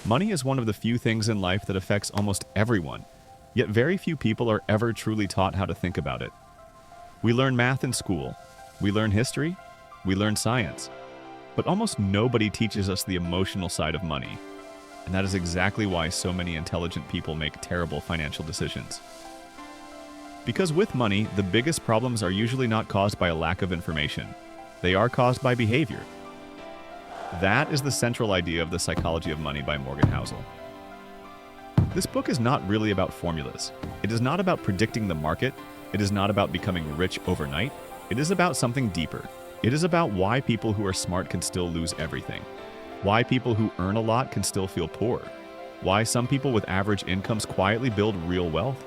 Money is one of the few things in life that affects almost everyone, yet very few people are ever truly taught how to think about it. We learn math in school, we learn history, we learn science, but almost nobody teaches us the emotional side of money. And that is exactly why so many intelligent people make terrible financial decisions. Because with money, the biggest problems are usually not caused by a lack of information. They are caused by behavior. That is the central idea of The Psychology of Money by Morgan Housel. This book is not really about formulas. It is not about predicting the market. It is not about becoming rich overnight. It is about something deeper. It is about why people who are smart can still lose everything. Why people who earn a lot can still feel poor. Why some people with average incomes quietly build real wealth.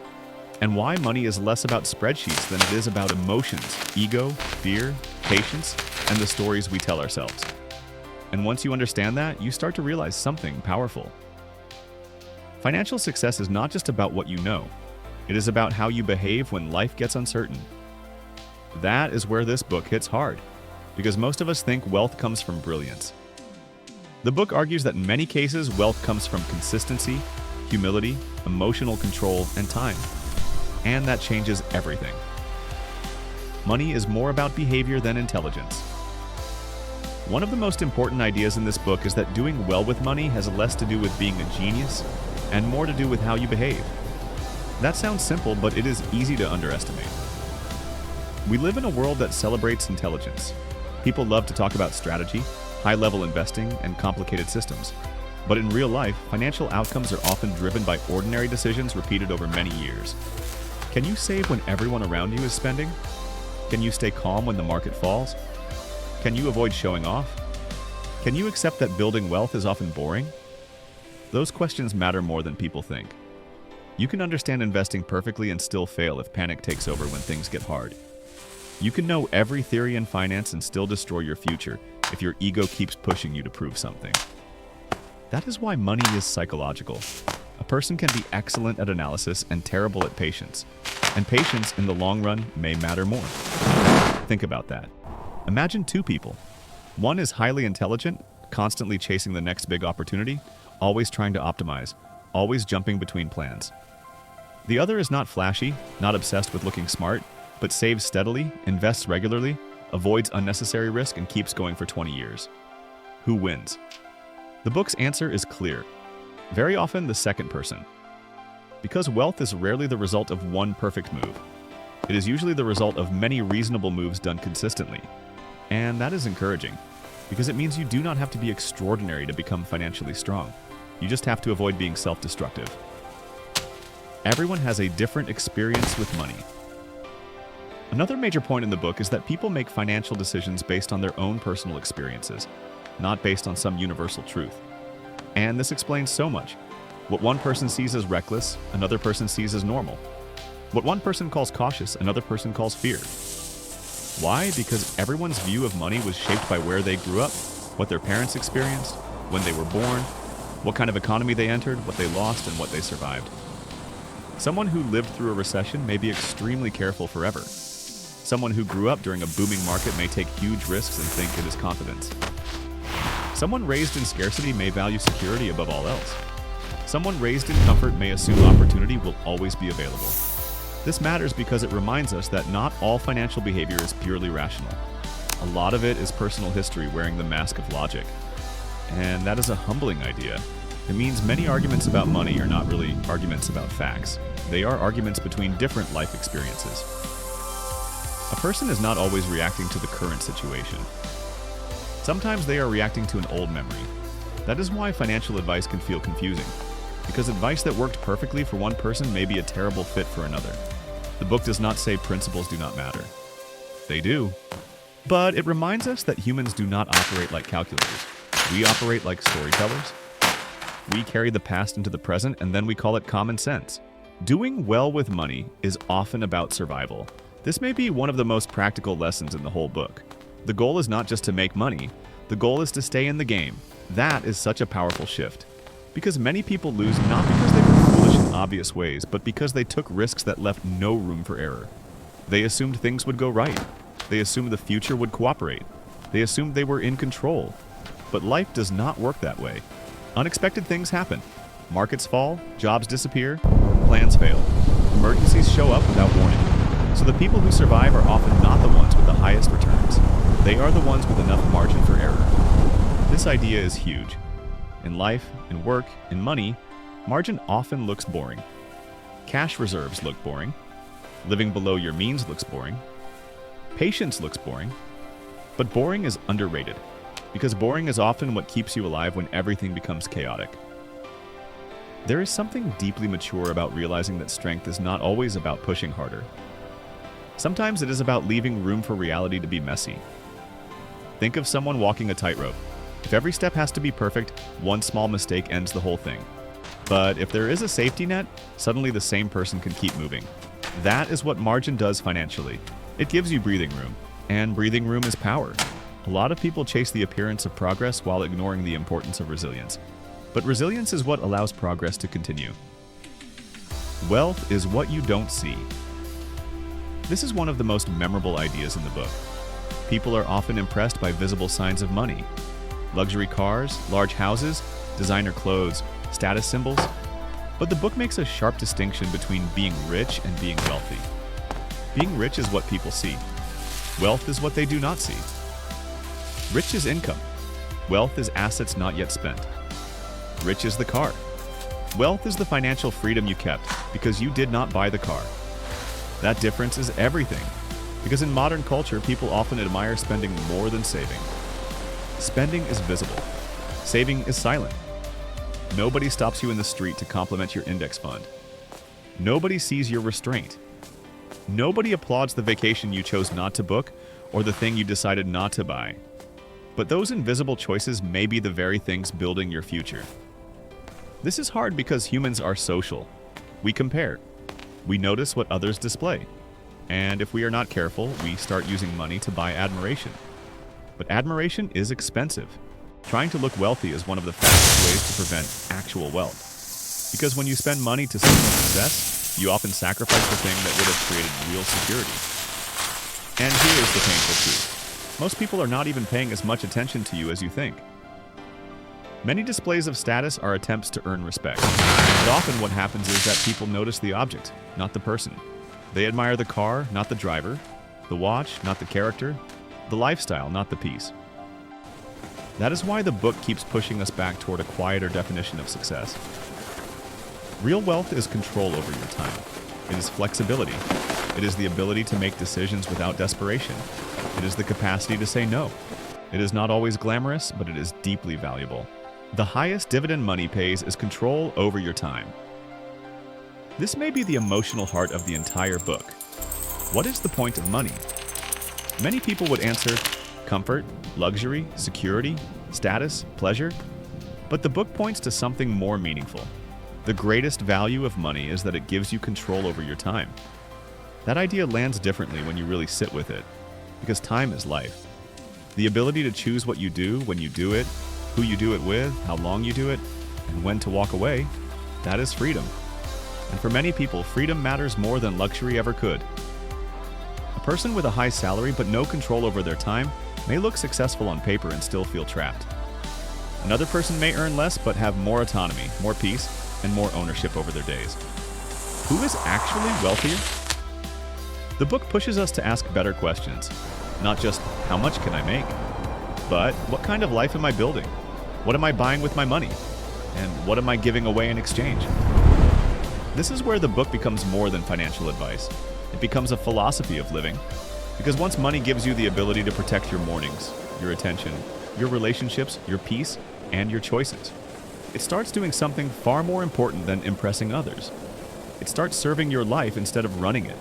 And why money is less about spreadsheets than it is about emotions, ego, fear, patience, and the stories we tell ourselves. And once you understand that, you start to realize something powerful. Financial success is not just about what you know. It is about how you behave when life gets uncertain. That is where this book hits hard, because most of us think wealth comes from brilliance. The book argues that in many cases, wealth comes from consistency, humility, emotional control, and time. And that changes everything. Money is more about behavior than intelligence. One of the most important ideas in this book is that doing well with money has less to do with being a genius and more to do with how you behave. That sounds simple, but it is easy to underestimate. We live in a world that celebrates intelligence. People love to talk about strategy, high-level investing, and complicated systems. But in real life, financial outcomes are often driven by ordinary decisions repeated over many years. Can you save when everyone around you is spending? Can you stay calm when the market falls? Can you avoid showing off? Can you accept that building wealth is often boring? Those questions matter more than people think. You can understand investing perfectly and still fail if panic takes over when things get hard. You can know every theory in finance and still destroy your future if your ego keeps pushing you to prove something. That is why money is psychological. A person can be excellent at analysis and terrible at patience. And patience, in the long run, may matter more. Think about that. Imagine two people. One is highly intelligent, constantly chasing the next big opportunity, always trying to optimize, always jumping between plans. The other is not flashy, not obsessed with looking smart, but saves steadily, invests regularly, avoids unnecessary risk, and keeps going for 20 years. Who wins? The book's answer is clear. Very often, the second person. Because wealth is rarely the result of one perfect move. It is usually the result of many reasonable moves done consistently. And that is encouraging, because it means you do not have to be extraordinary to become financially strong. You just have to avoid being self-destructive. Everyone has a different experience with money. Another major point in the book is that people make financial decisions based on their own personal experiences, not based on some universal truth. And this explains so much. What one person sees as reckless, another person sees as normal. What one person calls cautious, another person calls fear. Why? Because everyone's view of money was shaped by where they grew up, what their parents experienced, when they were born, what kind of economy they entered, what they lost, and what they survived. Someone who lived through a recession may be extremely careful forever. Someone who grew up during a booming market may take huge risks and think it is confidence. Someone raised in scarcity may value security above all else. Someone raised in comfort may assume opportunity will always be available. This matters because it reminds us that not all financial behavior is purely rational. A lot of it is personal history wearing the mask of logic. And that is a humbling idea. It means many arguments about money are not really arguments about facts. They are arguments between different life experiences. A person is not always reacting to the current situation. Sometimes they are reacting to an old memory. That is why financial advice can feel confusing, because advice that worked perfectly for one person may be a terrible fit for another. The book does not say principles do not matter. They do. But it reminds us that humans do not operate like calculators. We operate like storytellers. We carry the past into the present, and then we call it common sense. Doing well with money is often about survival. This may be one of the most practical lessons in the whole book. The goal is not just to make money. The goal is to stay in the game. That is such a powerful shift. Because many people lose not because they were foolish in obvious ways, but because they took risks that left no room for error. They assumed things would go right. They assumed the future would cooperate. They assumed they were in control. But life does not work that way. Unexpected things happen. Markets fall, jobs disappear, plans fail. Emergencies show up without warning. So the people who survive are often not the ones with the highest returns. They are the ones with enough margin for error. This idea is huge. In life, in work, in money, margin often looks boring. Cash reserves look boring. Living below your means looks boring. Patience looks boring. But boring is underrated, because boring is often what keeps you alive when everything becomes chaotic. There is something deeply mature about realizing that strength is not always about pushing harder. Sometimes it is about leaving room for reality to be messy. Think of someone walking a tightrope. If every step has to be perfect, one small mistake ends the whole thing. But if there is a safety net, suddenly the same person can keep moving. That is what margin does financially. It gives you breathing room, and breathing room is power. A lot of people chase the appearance of progress while ignoring the importance of resilience. But resilience is what allows progress to continue. Wealth is what you don't see. This is one of the most memorable ideas in the book. People are often impressed by visible signs of money. Luxury cars, large houses, designer clothes, status symbols. But the book makes a sharp distinction between being rich and being wealthy. Being rich is what people see. Wealth is what they do not see. Rich is income. Wealth is assets not yet spent. Rich is the car. Wealth is the financial freedom you kept because you did not buy the car. That difference is everything, because in modern culture, people often admire spending more than saving. Spending is visible. Saving is silent. Nobody stops you in the street to compliment your index fund. Nobody sees your restraint. Nobody applauds the vacation you chose not to book or the thing you decided not to buy. But those invisible choices may be the very things building your future. This is hard because humans are social. We compare. We notice what others display. And if we are not careful, we start using money to buy admiration. But admiration is expensive. Trying to look wealthy is one of the fastest ways to prevent actual wealth. Because when you spend money to signal success, you often sacrifice the thing that would have created real security. And here is the painful truth. Most people are not even paying as much attention to you as you think. Many displays of status are attempts to earn respect. But often what happens is that people notice the object, not the person. They admire the car, not the driver, the watch, not the character, the lifestyle, not the piece. That is why the book keeps pushing us back toward a quieter definition of success. Real wealth is control over your time. It is flexibility. It is the ability to make decisions without desperation. It is the capacity to say no. It is not always glamorous, but it is deeply valuable. The highest dividend money pays is control over your time. This may be the emotional heart of the entire book. What is the point of money? Many people would answer comfort, luxury, security, status, pleasure. But the book points to something more meaningful. The greatest value of money is that it gives you control over your time. That idea lands differently when you really sit with it, because time is life. The ability to choose what you do, when you do it, who you do it with, how long you do it, and when to walk away, that is freedom. And for many people, freedom matters more than luxury ever could. A person with a high salary but no control over their time may look successful on paper and still feel trapped. Another person may earn less but have more autonomy, more peace, and more ownership over their days. Who is actually wealthier? The book pushes us to ask better questions. Not just, how much can I make? But, what kind of life am I building? What am I buying with my money? And what am I giving away in exchange? This is where the book becomes more than financial advice. It becomes a philosophy of living. Because once money gives you the ability to protect your mornings, your attention, your relationships, your peace, and your choices, it starts doing something far more important than impressing others. It starts serving your life instead of running it.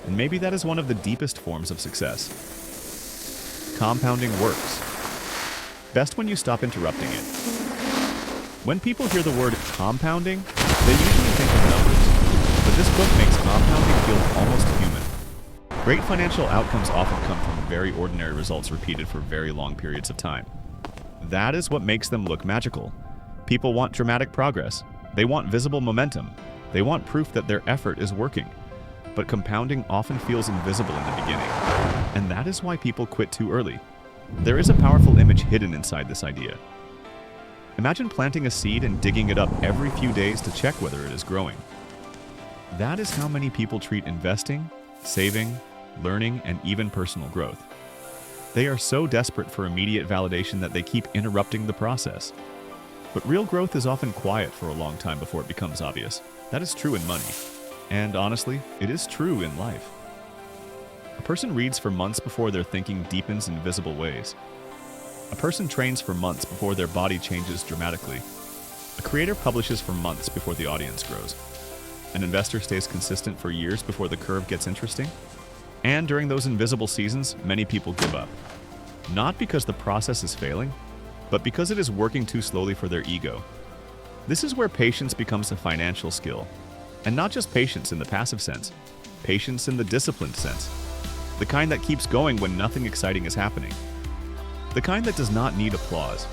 And maybe that is one of the deepest forms of success. Compounding works. Best when you stop interrupting it. When people hear the word compounding, they usually think of numbers. But this book makes compounding feel almost human. Great financial outcomes often come from very ordinary results repeated for very long periods of time. That is what makes them look magical. People want dramatic progress. They want visible momentum. They want proof that their effort is working. But compounding often feels invisible in the beginning. And that is why people quit too early. There is a powerful image hidden inside this idea. Imagine planting a seed and digging it up every few days to check whether it is growing. That is how many people treat investing, saving, learning, and even personal growth. They are so desperate for immediate validation that they keep interrupting the process. But real growth is often quiet for a long time before it becomes obvious. That is true in money. And honestly, it is true in life. A person reads for months before their thinking deepens in visible ways. A person trains for months before their body changes dramatically. A creator publishes for months before the audience grows. An investor stays consistent for years before the curve gets interesting. And during those invisible seasons, many people give up. Not because the process is failing, but because it is working too slowly for their ego. This is where patience becomes a financial skill. And not just patience in the passive sense, patience in the disciplined sense. The kind that keeps going when nothing exciting is happening. The kind that does not need applause.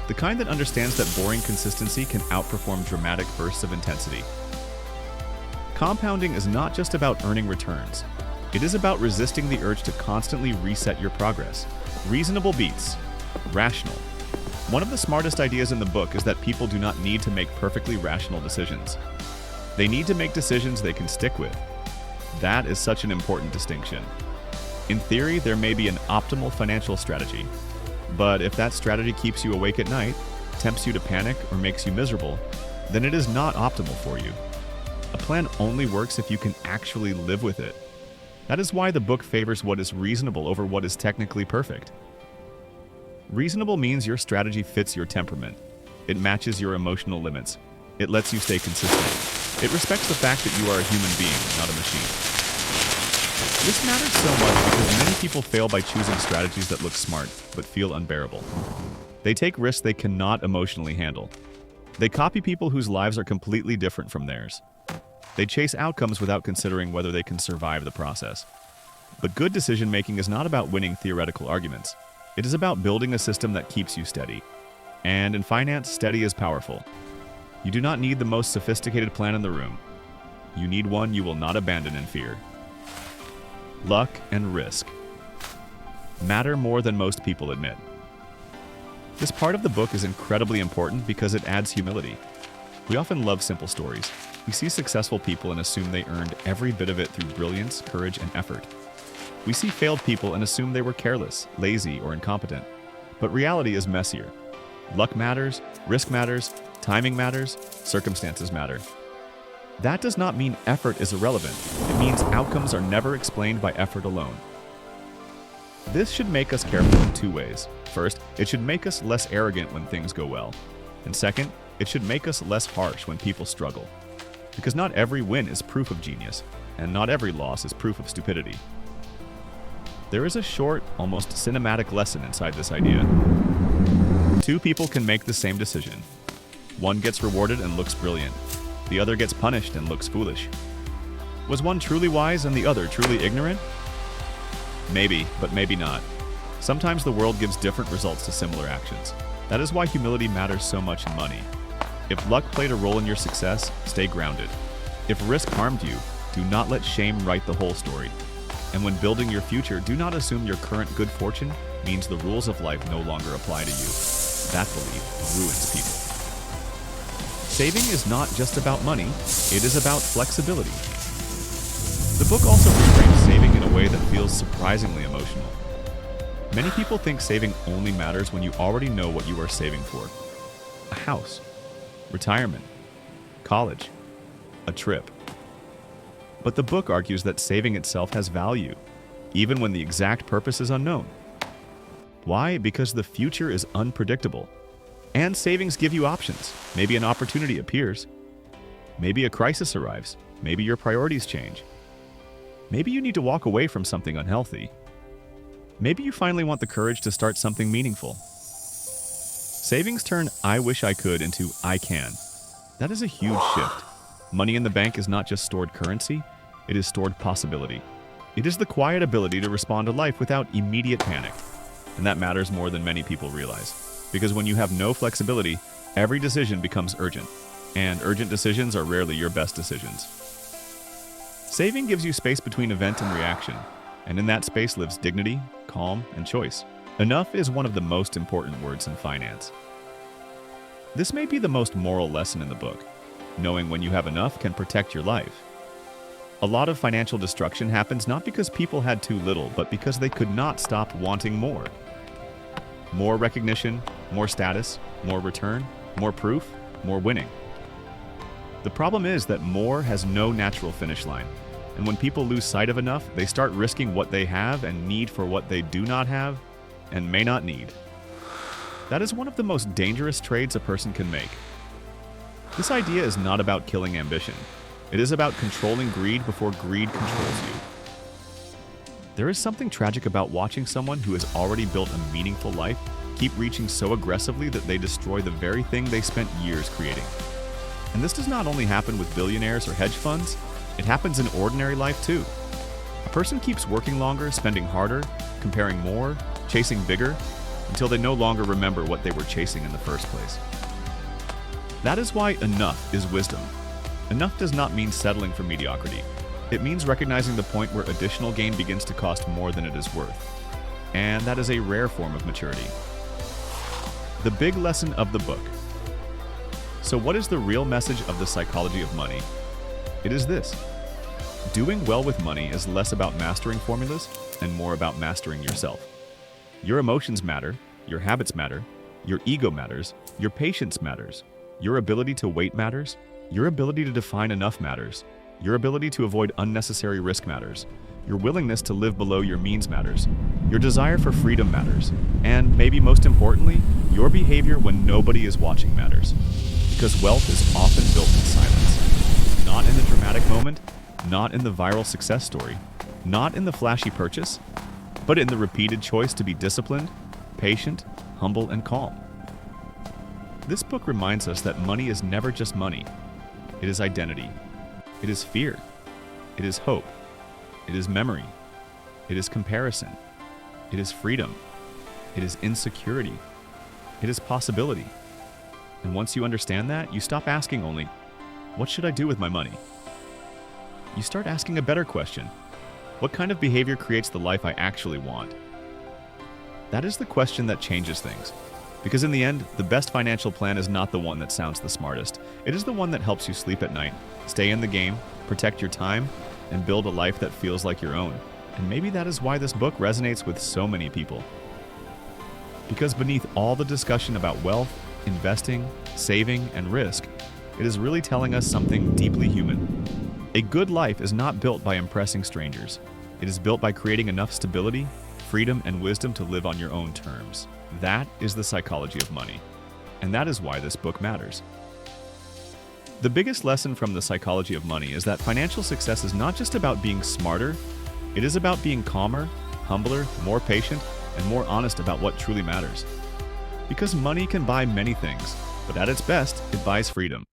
The kind that understands that boring consistency can outperform dramatic bursts of intensity. Compounding is not just about earning returns. It is about resisting the urge to constantly reset your progress. Reasonable beats. Rational. One of the smartest ideas in the book is that people do not need to make perfectly rational decisions. They need to make decisions they can stick with. That is such an important distinction. In theory, there may be an optimal financial strategy. But if that strategy keeps you awake at night, tempts you to panic, or makes you miserable, then it is not optimal for you. A plan only works if you can actually live with it. That is why the book favors what is reasonable over what is technically perfect. Reasonable means your strategy fits your temperament. It matches your emotional limits. It lets you stay consistent. It respects the fact that you are a human being, not a machine. This matters so much because many people fail by choosing strategies that look smart, but feel unbearable. They take risks they cannot emotionally handle. They copy people whose lives are completely different from theirs. They chase outcomes without considering whether they can survive the process. But good decision-making is not about winning theoretical arguments. It is about building a system that keeps you steady. And in finance, steady is powerful. You do not need the most sophisticated plan in the room. You need one you will not abandon in fear. Luck and risk matter more than most people admit. This part of the book is incredibly important because it adds humility. We often love simple stories. We see successful people and assume they earned every bit of it through brilliance, courage, and effort. We see failed people and assume they were careless, lazy, or incompetent. But reality is messier. Luck matters, risk matters, timing matters, circumstances matter. That does not mean effort is irrelevant. It means outcomes are never explained by effort alone. This should make us careful in two ways. First, it should make us less arrogant when things go well. And second, it should make us less harsh when people struggle. Because not every win is proof of genius, and not every loss is proof of stupidity. There is a short, almost cinematic lesson inside this idea. Two people can make the same decision. One gets rewarded and looks brilliant. The other gets punished and looks foolish. Was one truly wise and the other truly ignorant? Maybe, but maybe not. Sometimes the world gives different results to similar actions. That is why humility matters so much in money. If luck played a role in your success, stay grounded. If risk harmed you, do not let shame write the whole story. And when building your future, do not assume your current good fortune means the rules of life no longer apply to you. That belief ruins people. Saving is not just about money, it is about flexibility. The book also reframes saving in a way that feels surprisingly emotional. Many people think saving only matters when you already know what you are saving for. A house, retirement, college, a trip. But the book argues that saving itself has value, even when the exact purpose is unknown. Why? Because the future is unpredictable. And savings give you options. Maybe an opportunity appears. Maybe a crisis arrives. Maybe your priorities change. Maybe you need to walk away from something unhealthy. Maybe you finally want the courage to start something meaningful. Savings turn "I wish I could" into "I can." That is a huge shift. Money in the bank is not just stored currency, it is stored possibility. It is the quiet ability to respond to life without immediate panic. And that matters more than many people realize. Because when you have no flexibility, every decision becomes urgent. And urgent decisions are rarely your best decisions. Saving gives you space between event and reaction. And in that space lives dignity, calm, and choice. Enough is one of the most important words in finance. This may be the most moral lesson in the book. Knowing when you have enough can protect your life. A lot of financial destruction happens not because people had too little, but because they could not stop wanting more. More recognition, more status, more return, more proof, more winning. The problem is that more has no natural finish line, and when people lose sight of enough, they start risking what they have and need for what they do not have and may not need. That is one of the most dangerous trades a person can make. This idea is not about killing ambition. It is about controlling greed before greed controls you. There is something tragic about watching someone who has already built a meaningful life keep reaching so aggressively that they destroy the very thing they spent years creating. And this does not only happen with billionaires or hedge funds, it happens in ordinary life too. A person keeps working longer, spending harder, comparing more, chasing bigger, until they no longer remember what they were chasing in the first place. That is why enough is wisdom. Enough does not mean settling for mediocrity. It means recognizing the point where additional gain begins to cost more than it is worth. And that is a rare form of maturity. The big lesson of the book. So what is the real message of the psychology of money? It is this. Doing well with money is less about mastering formulas and more about mastering yourself. Your emotions matter, your habits matter, your ego matters, your patience matters, your ability to wait matters, your ability to define enough matters, your ability to avoid unnecessary risk matters, your willingness to live below your means matters, your desire for freedom matters, and maybe most importantly, your behavior when nobody is watching matters. Because wealth is often built in silence. Not in the dramatic moment, not in the viral success story, not in the flashy purchase, but in the repeated choice to be disciplined, patient, humble, and calm. This book reminds us that money is never just money. It is identity. It is fear. It is hope. It is memory. It is comparison. It is freedom. It is insecurity. It is possibility. And once you understand that, you stop asking only, what should I do with my money? You start asking a better question. What kind of behavior creates the life I actually want? That is the question that changes things. Because in the end, the best financial plan is not the one that sounds the smartest. It is the one that helps you sleep at night, stay in the game, protect your time, and build a life that feels like your own. And maybe that is why this book resonates with so many people. Because beneath all the discussion about wealth, investing, saving, and risk, it is really telling us something deeply human. A good life is not built by impressing strangers. It is built by creating enough stability, freedom, and wisdom to live on your own terms. That is the psychology of money. And that is why this book matters. The biggest lesson from the psychology of money is that financial success is not just about being smarter, it is about being calmer, humbler, more patient, and more honest about what truly matters. Because money can buy many things, but at its best, it buys freedom.